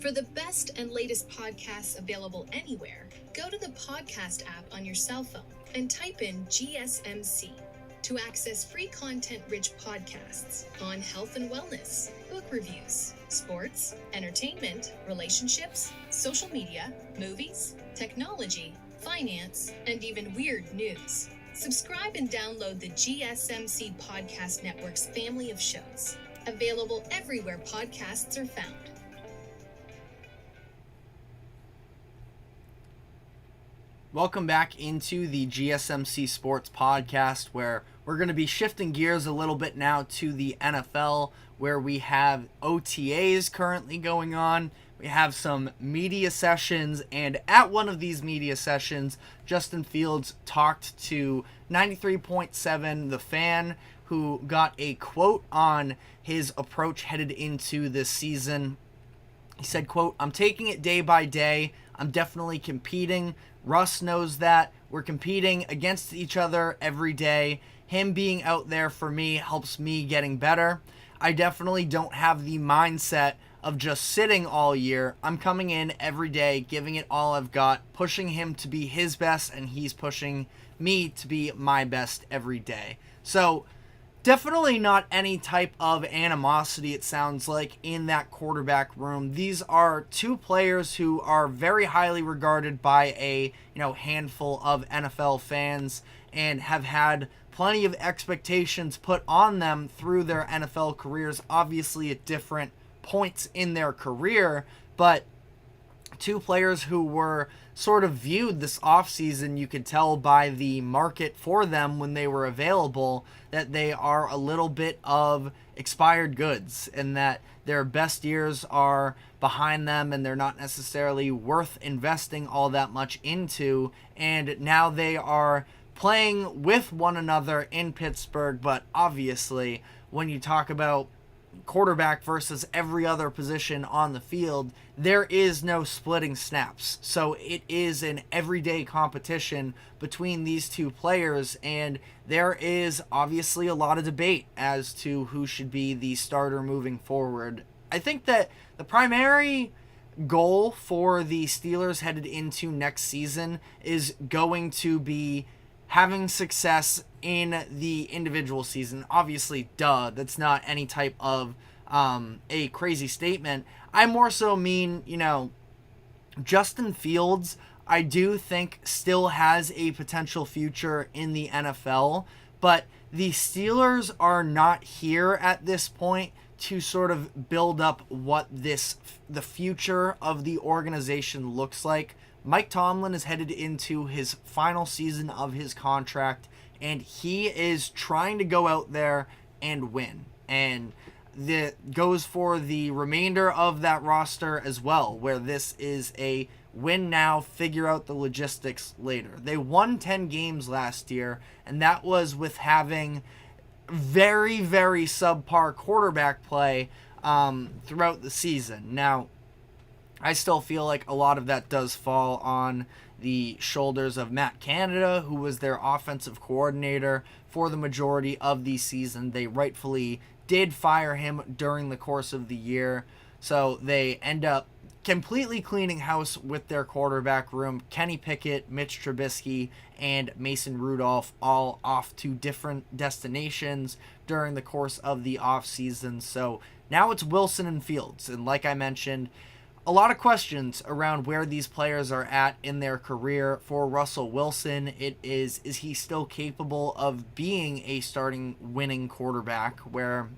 For the best and latest podcasts available anywhere, go to the podcast app on your cell phone and type in GSMC to access free content-rich podcasts on health and wellness, book reviews, sports, entertainment, relationships, social media, movies, technology, finance, and even weird news. Subscribe and download the GSMC Podcast Network's family of shows, available everywhere podcasts are found. Welcome back into the GSMC Sports Podcast, where we're going to be shifting gears a little bit now to the NFL, where we have OTAs currently going on. We have some media sessions, and at one of these media sessions, Justin Fields talked to 93.7 The Fan, who got a quote on his approach headed into this season. He said, quote, "I'm taking it day by day. I'm definitely competing. Russ knows that. We're competing against each other every day. Him being out there for me helps me getting better. I definitely don't have the mindset of just sitting all year. I'm coming in every day, giving it all I've got, pushing him to be his best, and he's pushing me to be my best every day. So definitely not any type of animosity, it sounds like, in that quarterback room. These are two players who are very highly regarded by a handful of NFL fans and have had plenty of expectations put on them through their NFL careers, obviously at different points in their career, but two players who were sort of viewed this offseason, you could tell by the market for them when they were available, that they are a little bit of expired goods and that their best years are behind them and they're not necessarily worth investing all that much into. And now they are playing with one another in Pittsburgh, but obviously when you talk about quarterback versus every other position on the field, there is no splitting snaps. So it is an everyday competition between these two players, and there is obviously a lot of debate as to who should be the starter moving forward. I think that the primary goal for the Steelers headed into next season is going to be having success in the individual season. Obviously, that's not any type of a crazy statement. I more so mean, Justin Fields, I do think still has a potential future in the NFL, but the Steelers are not here at this point to sort of build up what the future of the organization looks like. Mike Tomlin is headed into his final season of his contract, and he is trying to go out there and win. And that goes for the remainder of that roster as well, where this is a win now, figure out the logistics later. They won 10 games last year, and that was with having very, very subpar quarterback play throughout the season. Now, I still feel like a lot of that does fall on the shoulders of Matt Canada, who was their offensive coordinator for the majority of the season. They rightfully did fire him during the course of the year, so they end up completely cleaning house with their quarterback room. Kenny Pickett, Mitch Trubisky, and Mason Rudolph all off to different destinations during the course of the offseason. So now it's Wilson and Fields, and like I mentioned, a lot of questions around where these players are at in their career. For Russell Wilson, is he still capable of being a starting winning quarterback, where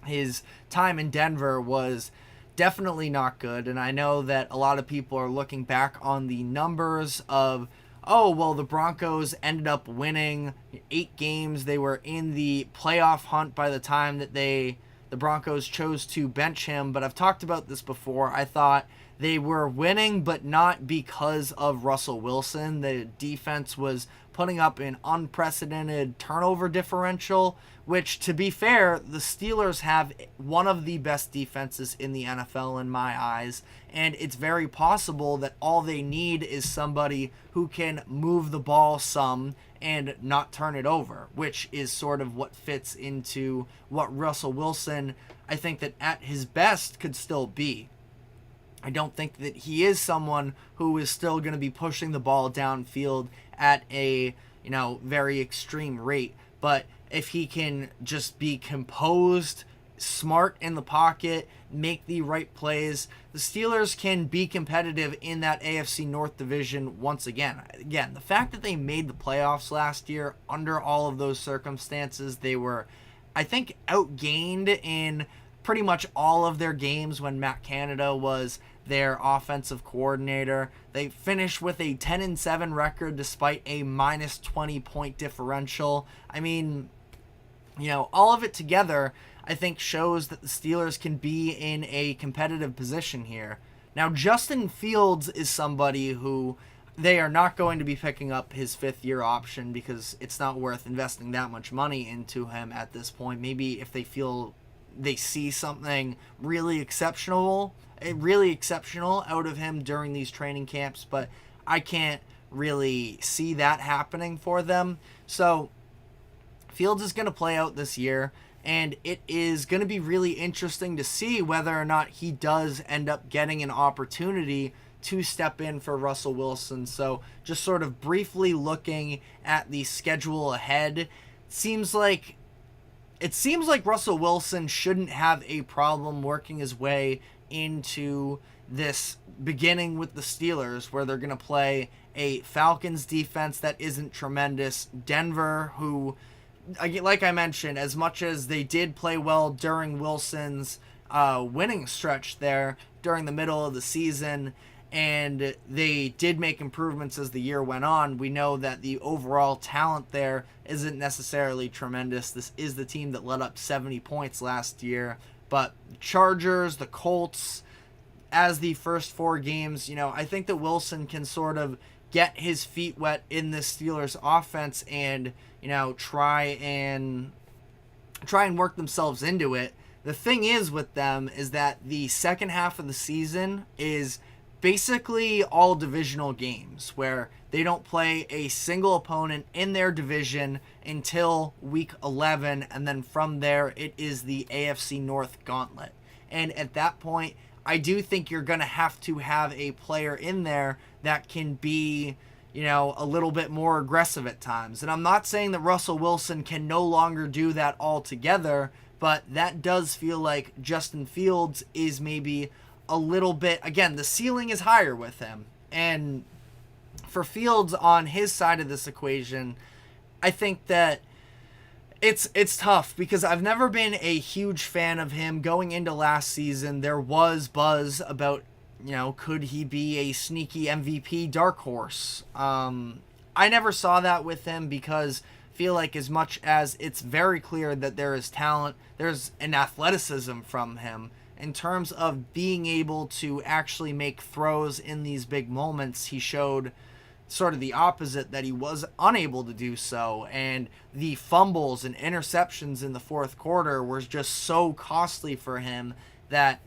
his time in Denver was definitely not good. And I know that a lot of people are looking back on the numbers of, the Broncos ended up winning 8 games. They were in the playoff hunt by the time that the Broncos chose to bench him, but I've talked about this before. I thought they were winning, but not because of Russell Wilson. The defense was putting up an unprecedented turnover differential, which, to be fair, the Steelers have one of the best defenses in the NFL in my eyes, and it's very possible that all they need is somebody who can move the ball some and not turn it over, which is sort of what fits into what Russell Wilson, I think that at his best, could still be. I don't think that he is someone who is still going to be pushing the ball downfield at a, very extreme rate. But if he can just be composed, smart in the pocket, make the right plays, the Steelers can be competitive in that AFC North division once again. Again, the fact that they made the playoffs last year under all of those circumstances, they were, I think, outgained in pretty much all of their games when Matt Canada was their offensive coordinator. They finished with a 10-7 record despite a minus 20 point differential. I mean, all of it together, I think, shows that the Steelers can be in a competitive position here. Now, Justin Fields is somebody who they are not going to be picking up his 5th-year option because it's not worth investing that much money into him at this point. Maybe if they feel they see something really exceptional out of him during these training camps, but I can't really see that happening for them. So Fields is going to play out this year, And it is going to be really interesting to see whether or not he does end up getting an opportunity to step in for Russell Wilson. So just sort of briefly looking at the schedule ahead, it seems like Russell Wilson shouldn't have a problem working his way into this, beginning with the Steelers, where they're going to play a Falcons defense that isn't tremendous, Denver, who, like I mentioned, as much as they did play well during Wilson's winning stretch there during the middle of the season, and they did make improvements as the year went on, we know that the overall talent there isn't necessarily tremendous. This is the team that let up 70 points last year. But Chargers, the Colts, as the first 4 games, I think that Wilson can sort of get his feet wet in this Steelers offense and, try and work themselves into it. The thing is with them is that the second half of the season is basically all divisional games, where they don't play a single opponent in their division until week 11, and then from there it is the AFC North gauntlet. And at that point, I do think you're going to have a player in there that can be, a little bit more aggressive at times. And I'm not saying that Russell Wilson can no longer do that altogether, but that does feel like Justin Fields is maybe a little bit, again, the ceiling is higher with him. And for Fields on his side of this equation, I think that it's tough, because I've never been a huge fan of him. Going into last season, there was buzz about, could he be a sneaky MVP dark horse? I never saw that with him, because I feel like as much as it's very clear that there is talent, there's an athleticism from him. In terms of being able to actually make throws in these big moments, he showed sort of the opposite, that he was unable to do so. And the fumbles and interceptions in the fourth quarter were just so costly for him that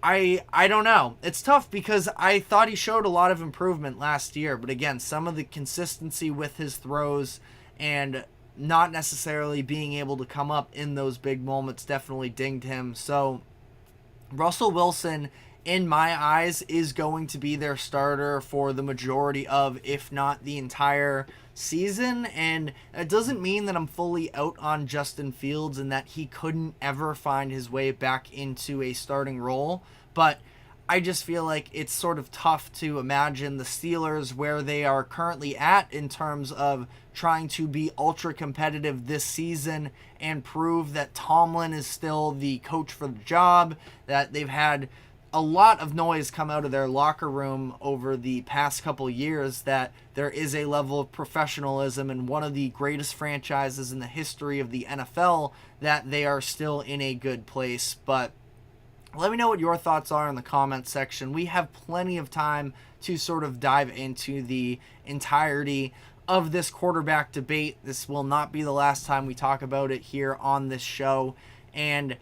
I don't know. It's tough, because I thought he showed a lot of improvement last year. But again, some of the consistency with his throws and not necessarily being able to come up in those big moments definitely dinged him. So Russell Wilson, in my eyes, is going to be their starter for the majority of, if not the entire season. And it doesn't mean that I'm fully out on Justin Fields and that he couldn't ever find his way back into a starting role. But I just feel like it's sort of tough to imagine the Steelers where they are currently at in terms of trying to be ultra competitive this season and prove that Tomlin is still the coach for the job, that they've had a lot of noise come out of their locker room over the past couple years, that there is a level of professionalism in one of the greatest franchises in the history of the NFL, that they are still in a good place. But let me know what your thoughts are in the comments section. We have plenty of time to sort of dive into the entirety of this quarterback debate. This will not be the last time we talk about it here on this show. And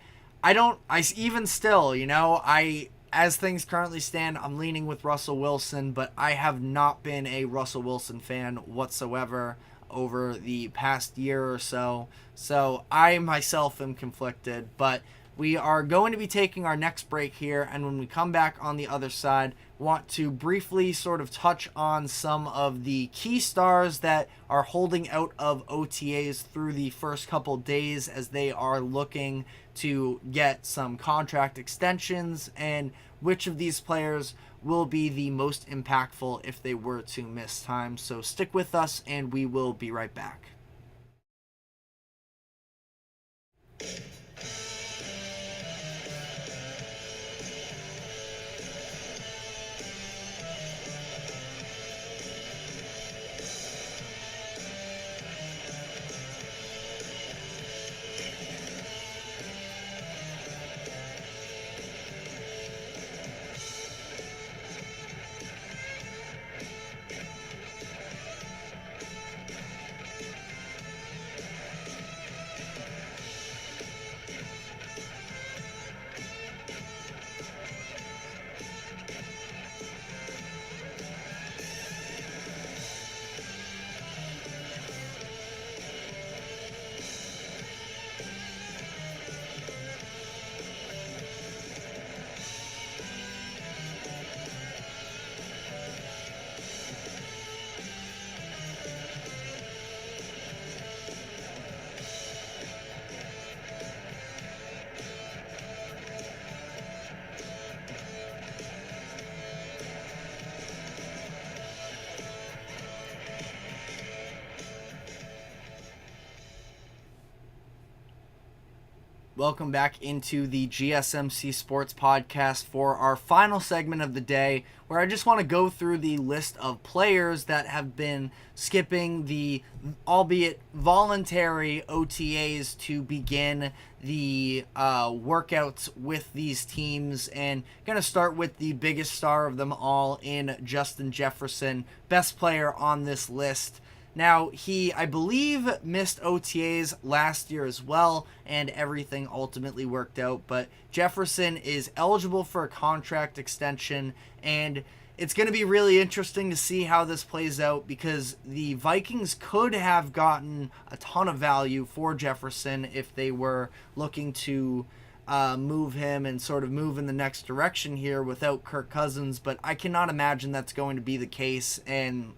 as things currently stand, I'm leaning with Russell Wilson, but I have not been a Russell Wilson fan whatsoever over the past year or so. So I myself am conflicted, but we are going to be taking our next break here, and when we come back on the other side, want to briefly sort of touch on some of the key stars that are holding out of OTAs through the first couple days as they are looking to get some contract extensions, and which of these players will be the most impactful if they were to miss time. So stick with us, and we will be right back. Welcome back into the GSMC Sports Podcast for our final segment of the day, where I just want to go through the list of players that have been skipping the, albeit voluntary, OTAs to begin the workouts with these teams. And going to start with the biggest star of them all in Justin Jefferson, best player on this list. Now, he, I believe, missed OTAs last year as well, and everything ultimately worked out. But Jefferson is eligible for a contract extension, and it's going to be really interesting to see how this plays out, because the Vikings could have gotten a ton of value for Jefferson if they were looking to move him and sort of move in the next direction here without Kirk Cousins. But I cannot imagine that's going to be the case, and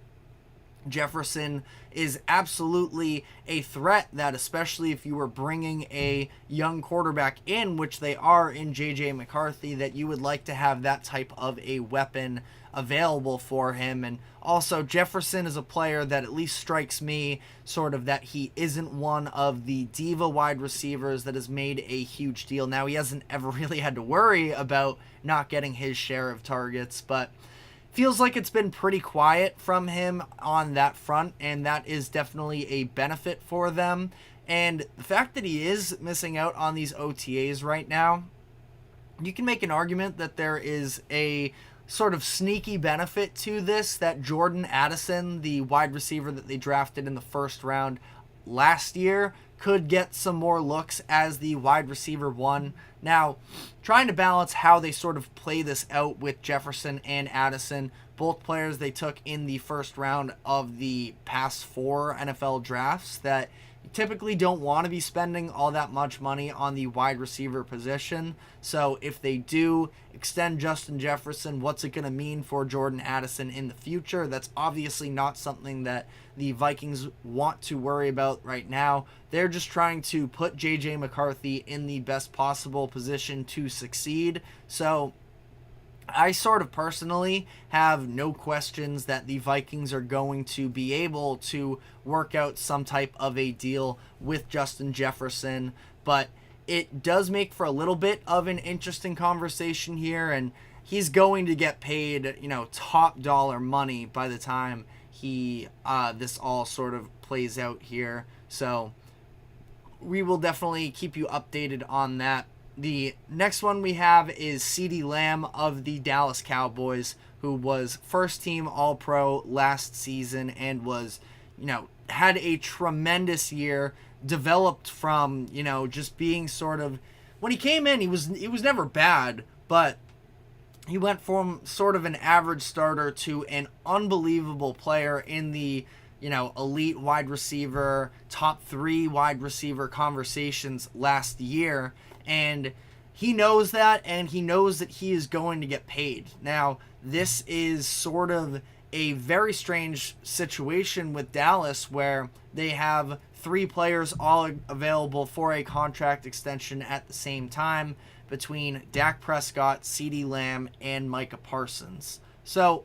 Jefferson is absolutely a threat that, especially if you were bringing a young quarterback in, which they are in J.J. McCarthy, that you would like to have that type of a weapon available for him. And also, Jefferson is a player that at least strikes me sort of that he isn't one of the diva wide receivers that has made a huge deal. Now, he hasn't ever really had to worry about not getting his share of targets, but feels like it's been pretty quiet from him on that front, and that is definitely a benefit for them. And the fact that he is missing out on these OTAs right now, you can make an argument that there is a sort of sneaky benefit to this, that Jordan Addison, the wide receiver that they drafted in the first round last year, could get some more looks as the wide receiver one. Now, trying to balance how they sort of play this out with Jefferson and Addison, both players they took in the first round of the past 4 NFL drafts, that you typically don't want to be spending all that much money on the wide receiver position. So if they do extend Justin Jefferson, what's it going to mean for Jordan Addison in the future? That's obviously not something that the Vikings want to worry about right now. They're just trying to put J.J. McCarthy in the best possible position to succeed. So I sort of personally have no questions that the Vikings are going to be able to work out some type of a deal with Justin Jefferson, but it does make for a little bit of an interesting conversation here, and he's going to get paid, top dollar money by the time he this all sort of plays out here. So we will definitely keep you updated on that. The next one we have is CeeDee Lamb of the Dallas Cowboys, who was first team All-Pro last season and was, had a tremendous year, developed from, just being sort of, when he came in, he was never bad, but he went from sort of an average starter to an unbelievable player in the, elite wide receiver, top 3 wide receiver conversations last year. And he knows that, and he knows that he is going to get paid. Now, this is sort of a very strange situation with Dallas, where they have 3 players all available for a contract extension at the same time, between Dak Prescott, CeeDee Lamb, and Micah Parsons. So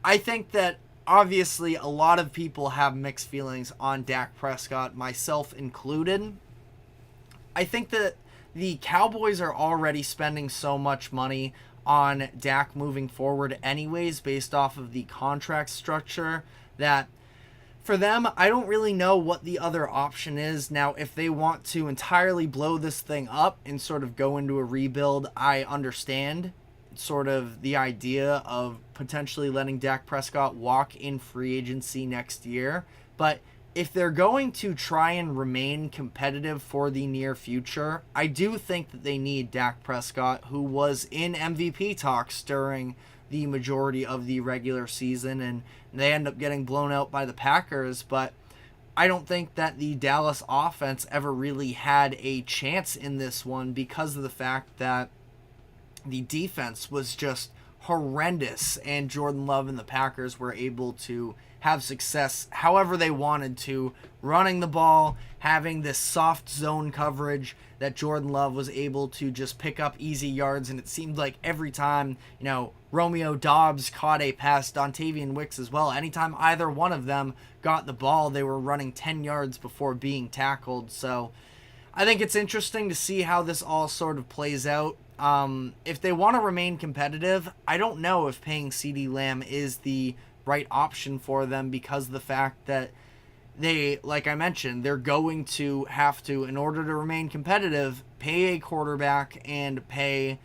I think that obviously a lot of people have mixed feelings on Dak Prescott, myself included. I think that the Cowboys are already spending so much money on Dak moving forward anyways, based off of the contract structure, that for them, I don't really know what the other option is. Now, if they want to entirely blow this thing up and sort of go into a rebuild, I understand sort of the idea of potentially letting Dak Prescott walk in free agency next year. But if they're going to try and remain competitive for the near future, I do think that they need Dak Prescott, who was in MVP talks during the majority of the regular season, and they end up getting blown out by the Packers. But I don't think that the Dallas offense ever really had a chance in this one, because of the fact that the defense was just horrendous, and Jordan Love and the Packers were able to have success however they wanted to, running the ball, having this soft zone coverage that Jordan Love was able to just pick up easy yards. And it seemed like every time, Romeo Doubs caught a pass, Dontavian Wicks as well, anytime either one of them got the ball, they were running 10 yards before being tackled. So I think it's interesting to see how this all sort of plays out. If they want to remain competitive, I don't know if paying CeeDee Lamb is the right option for them, because of the fact that they, like I mentioned, they're going to have to, in order to remain competitive, pay a quarterback and pay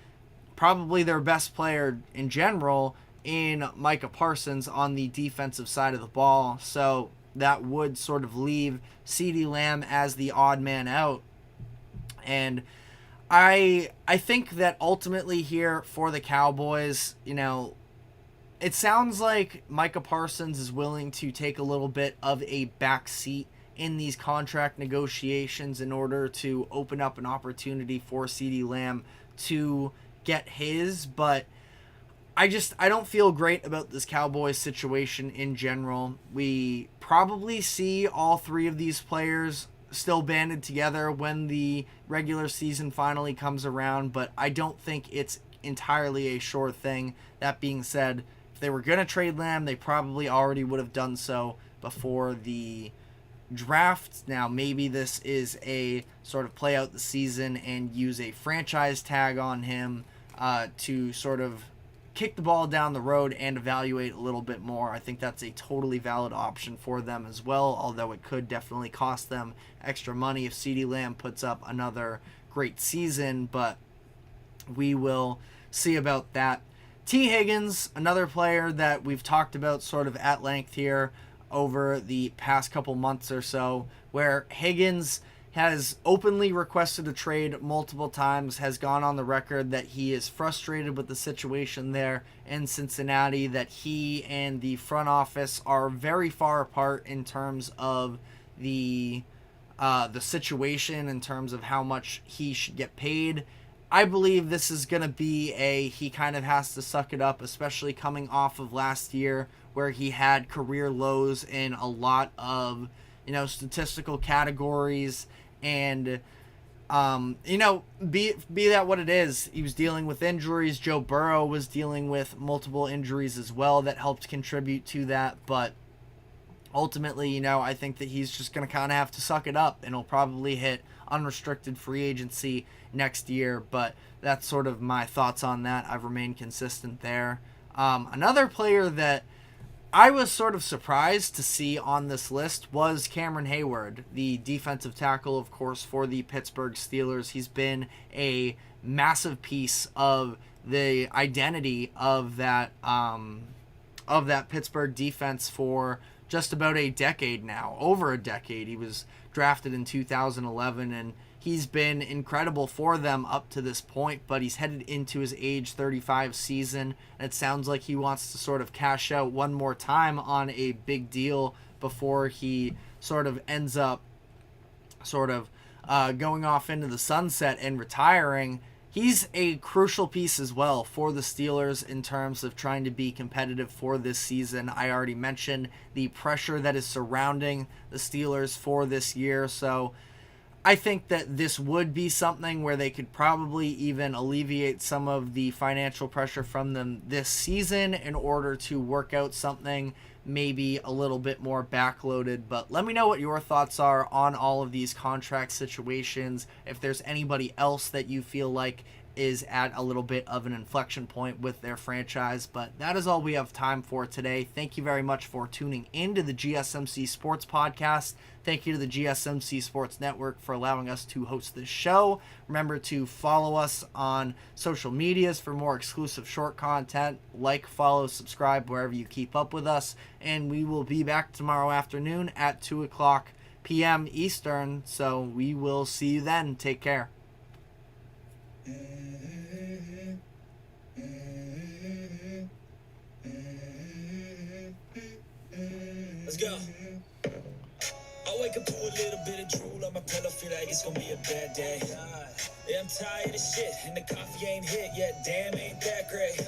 probably their best player in general in Micah Parsons on the defensive side of the ball. So that would sort of leave CeeDee Lamb as the odd man out. And I think that ultimately here for the Cowboys, it sounds like Micah Parsons is willing to take a little bit of a back seat in these contract negotiations in order to open up an opportunity for CeeDee Lamb to get his. But I don't feel great about this Cowboys situation in general. We probably see all three of these players still banded together when the regular season finally comes around, but I don't think it's entirely a sure thing. That being said, if they were going to trade Lamb, they probably already would have done so before the draft. Now, maybe this is a sort of play out the season and use a franchise tag on him to sort of kick the ball down the road and evaluate a little bit more. I think that's a totally valid option for them as well, although it could definitely cost them extra money if CeeDee Lamb puts up another great season, but we will see about that. T. Higgins, another player that we've talked about sort of at length here over the past couple months or so, where Higgins has openly requested a trade multiple times, has gone on the record that he is frustrated with the situation there in Cincinnati, that he and the front office are very far apart in terms of the situation, in terms of how much he should get paid. I believe this is going to be he kind of has to suck it up, especially coming off of last year where he had career lows in a lot of, statistical categories. And, be that what it is, he was dealing with injuries. Joe Burrow was dealing with multiple injuries as well that helped contribute to that. But ultimately, I think that he's just going to kind of have to suck it up, and he'll probably hit unrestricted free agency next year. But that's sort of my thoughts on that. I've remained consistent there. Another player that I was sort of surprised to see on this list was Cameron Hayward, the defensive tackle, of course, for the Pittsburgh Steelers. He's been a massive piece of the identity of that Pittsburgh defense for just about a decade now, over a decade. He was drafted in 2011, and he's been incredible for them up to this point, but he's headed into his age 35 season, and it sounds like he wants to sort of cash out one more time on a big deal before he sort of ends up going off into the sunset and retiring. He's a crucial piece as well for the Steelers in terms of trying to be competitive for this season. I already mentioned the pressure that is surrounding the Steelers for this year, so I think that this would be something where they could probably even alleviate some of the financial pressure from them this season in order to work out something maybe a little bit more backloaded. But let me know what your thoughts are on all of these contract situations. If there's anybody else that you feel like is at a little bit of an inflection point with their franchise. But that is all we have time for today. Thank you very much for tuning into the GSMC Sports Podcast. Thank you to the GSMC Sports Network for allowing us to host this show. Remember to follow us on social medias for more exclusive short content. Like, follow, subscribe wherever you keep up with us. And we will be back tomorrow afternoon at 2 o'clock p.m. Eastern. So we will see you then. Take care. Let's go. I wake up to a little bit of drool on my pillow, feel like it's gonna be a bad day. Yeah, I'm tired of shit, and the coffee ain't hit yet. Damn, ain't that great.